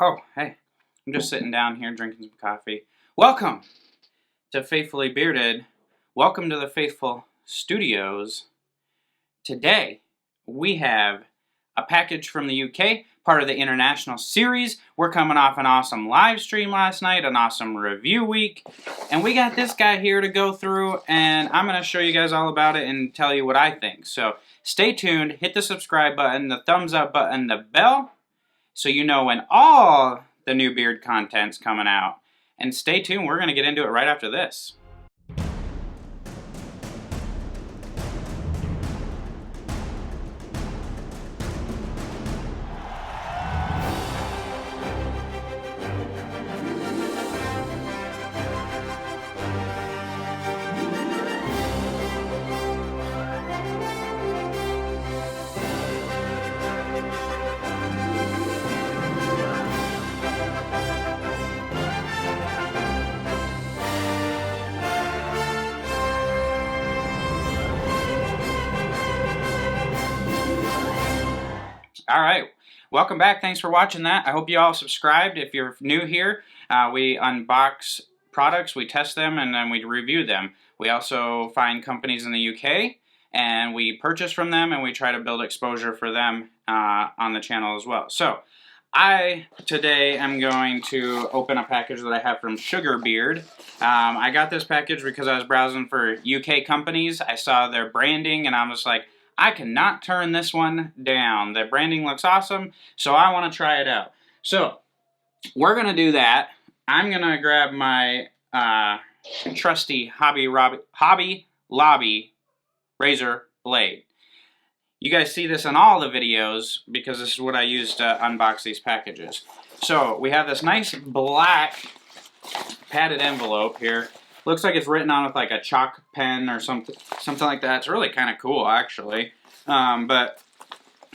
Oh, hey, I'm just sitting down here drinking some coffee. Welcome to Faithfully Bearded. Welcome to the Faithful Studios. Today, we have a package from the UK, part of the international series. We're coming off an awesome live stream last night, an awesome review week, and we got this guy here to go through, and I'm going to show you guys all about it and tell you what I think. So stay tuned, hit the subscribe button, the thumbs up button, the bell, so you know when all the new beard content's coming out. And stay tuned, we're going to get into it right after this. Alright, welcome back. Thanks for watching that. I hope you all subscribed. If you're new here, we unbox products, we test them, and then we review them. We also find companies in the UK, and we purchase from them, and we try to build exposure for them on the channel as well. So, today am going to open a package that I have from Sugar Beard. I got this package because I was browsing for UK companies. I saw their branding, and I'm just like, I cannot turn this one down. The branding looks awesome, so I want to try it out. So, we're going to do that. I'm going to grab my trusty Hobby Lobby razor blade. You guys see this in all the videos because this is what I use to unbox these packages. So, we have this nice black padded envelope here. Looks like it's written on with like a chalk pen or something like that. It's really kind of cool, actually. But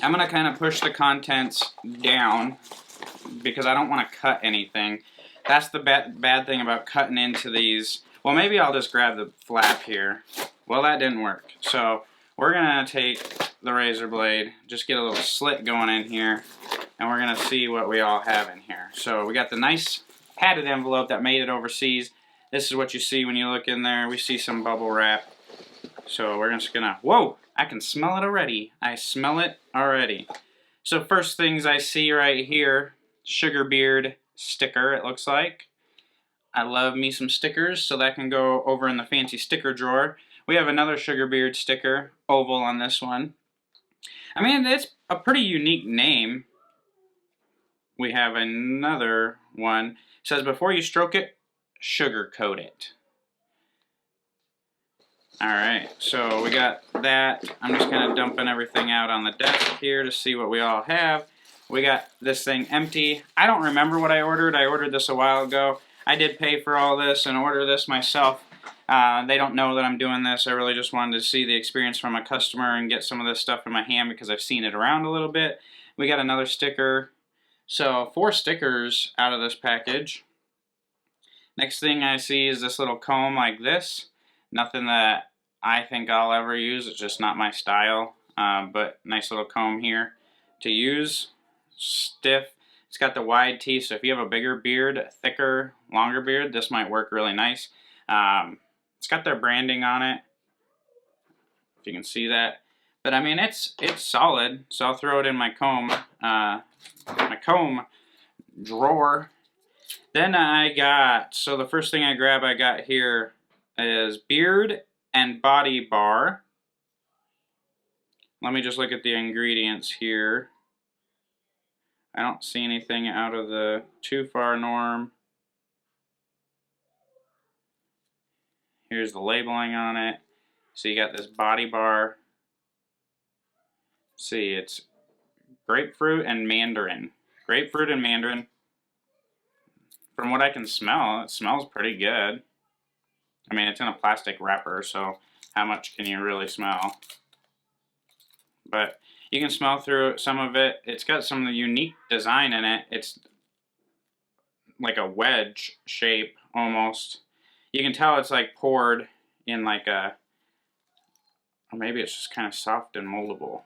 I'm going to kind of push the contents down because I don't want to cut anything. That's the bad thing about cutting into these. Well, maybe I'll just grab the flap here. Well, that didn't work. So we're going to take the razor blade, just get a little slit going in here, and we're going to see what we all have in here. So we got the nice padded envelope that made it overseas. This is what you see when you look in there. We see some bubble wrap. So we're just gonna, whoa, I can smell it already. I smell it already. So first things I see right here, Sugar Beard sticker, it looks like. I love me some stickers, so that can go over in the fancy sticker drawer. We have another Sugar Beard sticker, oval on this one. I mean, it's a pretty unique name. We have another one. It says, before you stroke it, sugarcoat it. Alright, so we got that. I'm just kind of dumping everything out on the desk here to see what we all have. We got this thing empty. I don't remember what I ordered. I ordered this a while ago. I did pay for all this and order this myself. They don't know that I'm doing this. I really just wanted to see the experience from a customer and get some of this stuff in my hand because I've seen it around a little bit. We got another sticker. So 4 stickers out of this package. Next thing I see is this little comb like this. Nothing that I think I'll ever use. It's just not my style. But nice little comb here to use. Stiff. It's got the wide teeth, so if you have a bigger beard, thicker, longer beard, this might work really nice. It's got their branding on it, if you can see that. But I mean, it's solid, so I'll throw it in my comb drawer. Then so the first thing I got here is beard and body bar. Let me just look at the ingredients here. I don't see anything out of the too far norm. Here's the labeling on it. So you got this body bar. See, it's grapefruit and mandarin. Grapefruit and mandarin. From what I can smell, it smells pretty good. I mean, it's in a plastic wrapper, so how much can you really smell? But you can smell through some of it. It's got some unique design in it. It's like a wedge shape, almost. You can tell it's like poured in like a, or maybe it's just kind of soft and moldable.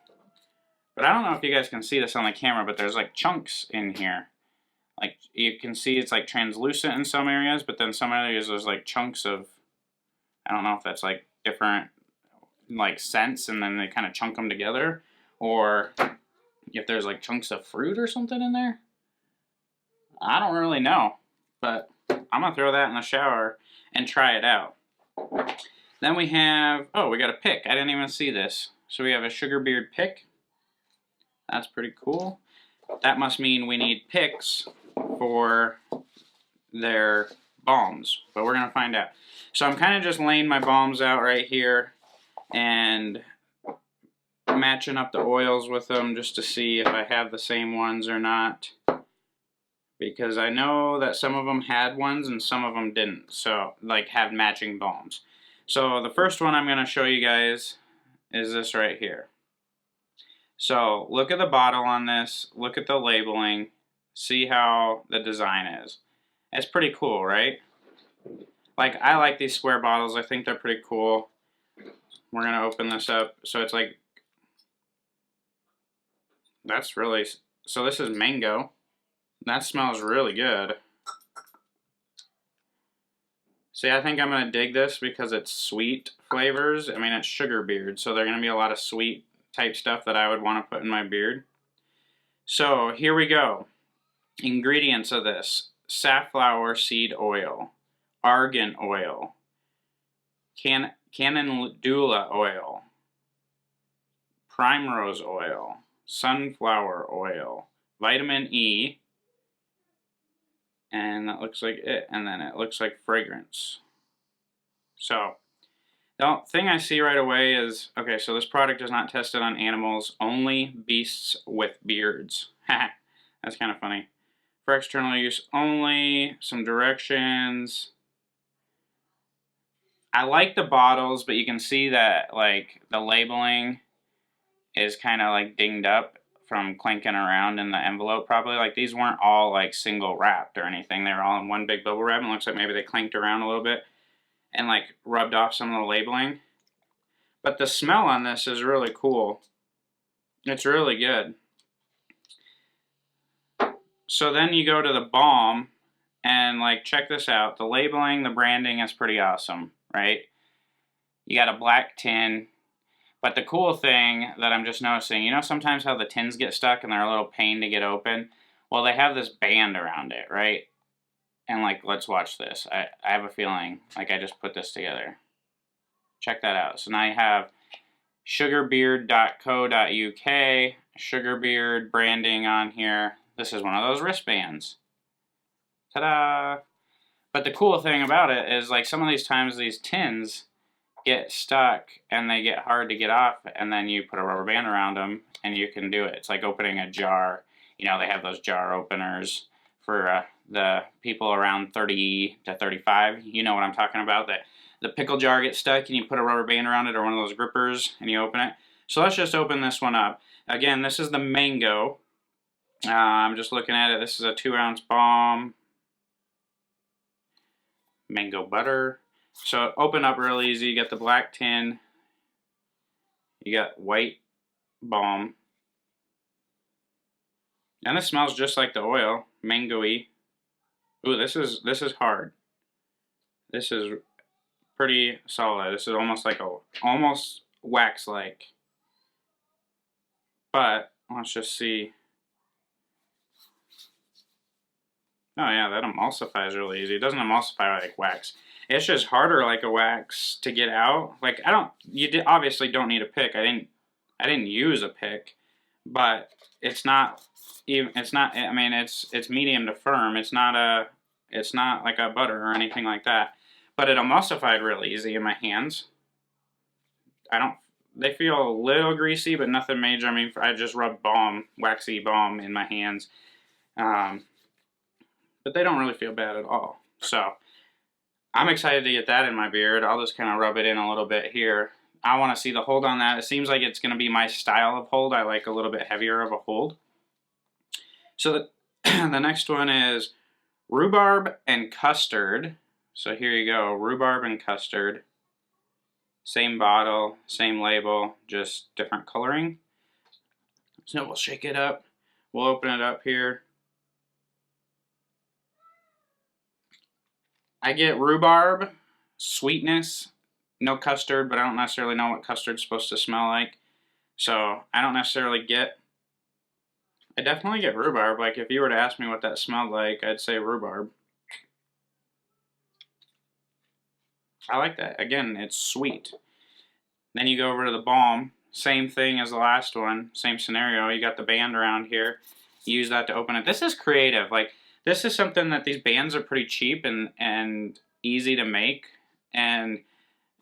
But I don't know if you guys can see this on the camera, but there's like chunks in here. Like you can see it's like translucent in some areas, but then some areas there's like chunks of, I don't know if that's like different like scents and then they kind of chunk them together, or if there's like chunks of fruit or something in there. I don't really know, but I'm gonna throw that in the shower and try it out. Then we have, oh, we got a pick. I didn't even see this. So we have a sugar beard pick. That's pretty cool. That must mean we need picks for their balms, but we're gonna find out. So I'm kind of just laying my balms out right here and matching up the oils with them just to see if I have the same ones or not, because I know that some of them had ones and some of them didn't, so like have matching balms. So the first one I'm going to show you guys is this right here. So look at the bottle on this, look at the labeling, see how the design is. It's pretty cool, right? Like, I like these square bottles. I think they're pretty cool. We're going to open this up. So it's like, that's really, so this is mango. That smells really good. See, I think I'm going to dig this because it's sweet flavors. I mean, it's sugar beard, so there are going to be a lot of sweet type stuff that I would want to put in my beard. So here we go. Ingredients of this: safflower seed oil, argan oil, calendula oil, primrose oil, sunflower oil, vitamin E, and that looks like it, and then it looks like fragrance. So the thing I see right away is, okay, so this product is not tested on animals, only beasts with beards. That's kind of funny. For external use only, some directions. I like the bottles, but you can see that like the labeling is kind of like dinged up from clinking around in the envelope probably. Like these weren't all like single wrapped or anything. They were all in one big bubble wrap, and it looks like maybe they clinked around a little bit and like rubbed off some of the labeling. But the smell on this is really cool. It's really good. So then you go to the balm and like check this out. The labeling, the branding is pretty awesome, right? You got a black tin. But the cool thing that I'm just noticing, you know sometimes how the tins get stuck and they're a little pain to get open? Well, they have this band around it, right? And like, let's watch this. I have a feeling like I just put this together. Check that out. So now you have sugarbeard.co.uk, sugarbeard branding on here. This is one of those wristbands. Ta-da! But the cool thing about it is like some of these times these tins get stuck and they get hard to get off, and then you put a rubber band around them and you can do it. It's like opening a jar. You know, they have those jar openers for the people around 30 to 35. You know what I'm talking about, that the pickle jar gets stuck and you put a rubber band around it or one of those grippers and you open it. So let's just open this one up. Again, this is the mango. I'm just looking at it. This is a 2-ounce balm. Mango butter. So open up real easy. You got the black tin. You got white balm. And this smells just like the oil, mango-y. Ooh, this is hard. This is pretty solid. This is almost like almost wax-like. But let's just see. Oh yeah, that emulsifies really easy. It doesn't emulsify like wax. It's just harder like a wax to get out. Like obviously don't need a pick. I didn't use a pick, but it's not even. I mean, it's medium to firm. It's not like a butter or anything like that. But it emulsified really easy in my hands. They feel a little greasy, but nothing major. I mean, I just rubbed waxy balm in my hands. But they don't really feel bad at all. So I'm excited to get that in my beard. I'll just kind of rub it in a little bit here. I want to see the hold on that. It seems like it's going to be my style of hold. I like a little bit heavier of a hold. So the next one is rhubarb and custard. So here you go, rhubarb and custard. Same bottle, same label, just different coloring. So we'll shake it up. We'll open it up here. I get rhubarb, sweetness, no custard, but I don't necessarily know what custard's supposed to smell like. So I don't necessarily get, I definitely get rhubarb. Like if you were to ask me what that smelled like, I'd say rhubarb. I like that. Again, it's sweet. Then you go over to the balm. Same thing as the last one. Same scenario. You got the band around here. You use that to open it. This is creative. Like, this is something that these bands are pretty cheap and easy to make. And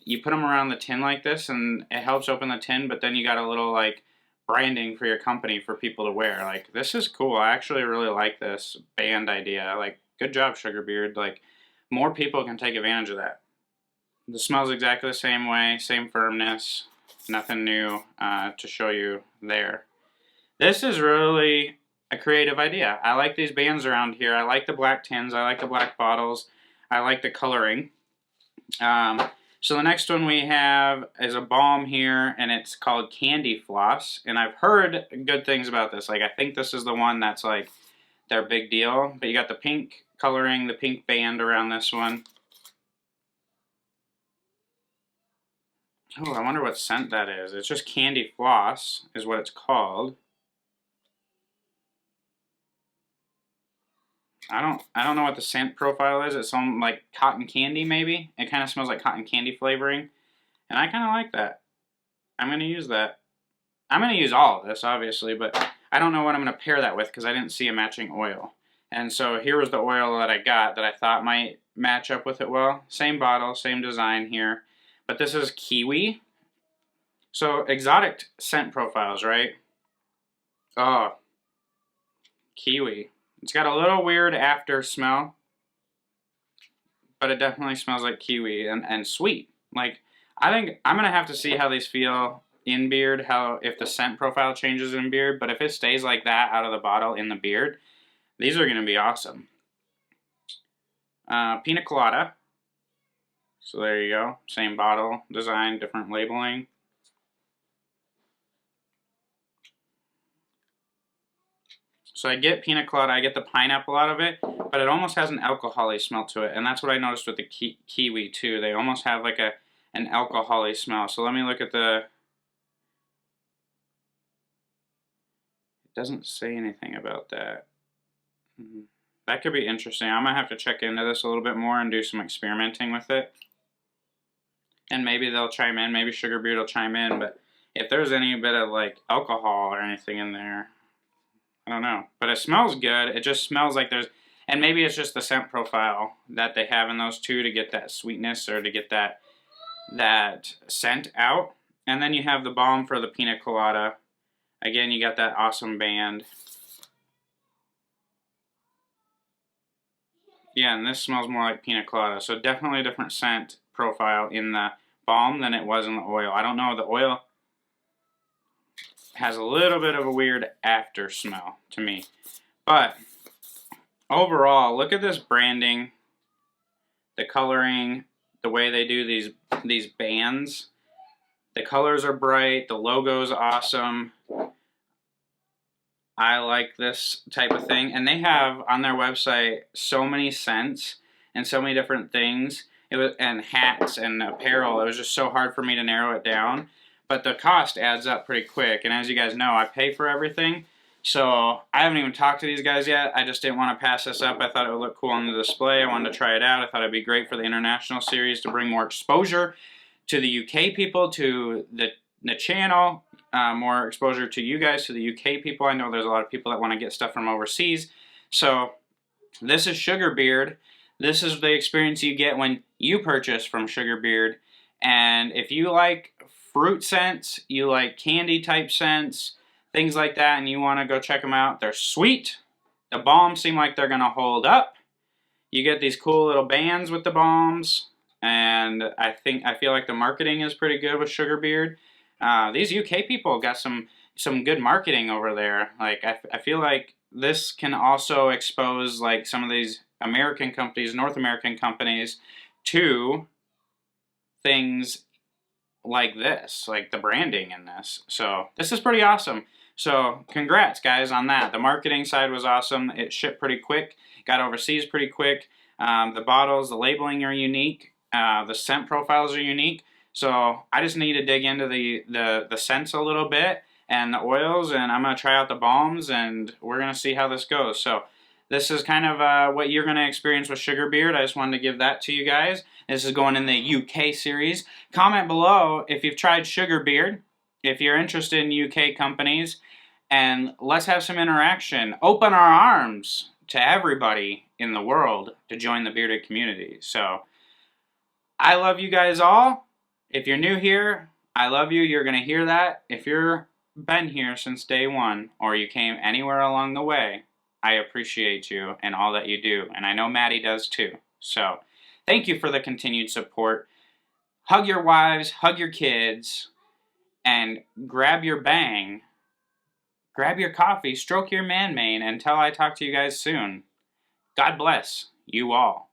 you put them around the tin like this, and it helps open the tin, but then you got a little, like, branding for your company for people to wear. Like, this is cool. I actually really like this band idea. Like, good job, Sugarbeard. Like, more people can take advantage of that. The smell's exactly the same way, same firmness, nothing new to show you there. This is really a creative idea. I like these bands around here. I like the black tins. I like the black bottles. I like the coloring. So the next one we have is a balm here, and it's called Candy Floss. And I've heard good things about this. Like, I think this is the one that's like their big deal. But you got the pink coloring, the pink band around this one. Oh, I wonder what scent that is. It's just Candy Floss is what it's called. I don't know what the scent profile is. It's some like cotton candy maybe. It kind of smells like cotton candy flavoring. And I kind of like that. I'm going to use that. I'm going to use all of this obviously, but I don't know what I'm going to pair that with because I didn't see a matching oil. And so here was the oil that I got that I thought might match up with it well. Same bottle, same design here. But this is kiwi. So exotic scent profiles, right? Oh, kiwi. It's got a little weird after smell, but it definitely smells like kiwi and sweet. Like, I think I'm going to have to see how these feel in beard, if the scent profile changes in beard, but if it stays like that out of the bottle in the beard, these are going to be awesome. Pina colada. So there you go. Same bottle design, different labeling. So I get pina colada, I get the pineapple out of it, but it almost has an alcohol-y smell to it. And that's what I noticed with the kiwi too. They almost have like an alcohol-y smell. So let me look at the... It doesn't say anything about that. That could be interesting. I'm going to have to check into this a little bit more and do some experimenting with it. And maybe they'll chime in, maybe Sugarbeard will chime in, but if there's any bit of like alcohol or anything in there, I don't know. But it smells good. It just smells like there's, and maybe it's just the scent profile that they have in those two to get that sweetness or to get that scent out. And then you have the balm for the pina colada. Again, you got that awesome band. Yeah, and this smells more like pina colada. So definitely a different scent profile in the balm than it was in the oil. I don't know, the oil has a little bit of a weird after smell to me. But overall, look at this branding, the coloring, the way they do these bands. The colors are bright, the logo's awesome. I like this type of thing. And they have on their website so many scents and so many different things. And hats and apparel. It was just so hard for me to narrow it down. But the cost adds up pretty quick. And as you guys know, I pay for everything. So I haven't even talked to these guys yet. I just didn't want to pass this up. I thought it would look cool on the display. I wanted to try it out. I thought it'd be great for the international series to bring more exposure to the UK people, to the channel. More exposure to you guys, to the UK people. I know there's a lot of people that want to get stuff from overseas. So this is Sugarbeard. This is the experience you get when you purchase from Sugarbeard. And if you like fruit scents, you like candy type scents, things like that, and you want to go check them out, they're sweet. The balms seem like they're going to hold up. You get these cool little bands with the balms. And I feel like the marketing is pretty good with Sugarbeard. These UK people got some good marketing over there. Like I feel like this can also expose like some of these American companies, North American companies, to things like this, like the branding in this. So this is pretty awesome. So congrats guys on that. The marketing side was awesome. It shipped pretty quick, got overseas pretty quick. The bottles, the labeling are unique. The scent profiles are unique. So I just need to dig into the scents a little bit and the oils, and I'm going to try out the balms, and we're going to see how this goes. So this is kind of what you're going to experience with Sugar Beard. I just wanted to give that to you guys. This is going in the UK series. Comment below if you've tried Sugar Beard, if you're interested in UK companies, and let's have some interaction. Open our arms to everybody in the world to join the bearded community. So I love you guys all. If you're new here, I love you. You're going to hear that. If you're been here since day one, or you came anywhere along the way, I appreciate you and all that you do. And I know Maddie does too. So thank you for the continued support. Hug your wives, hug your kids, and grab your bang, grab your coffee, stroke your man mane until I talk to you guys soon. God bless you all.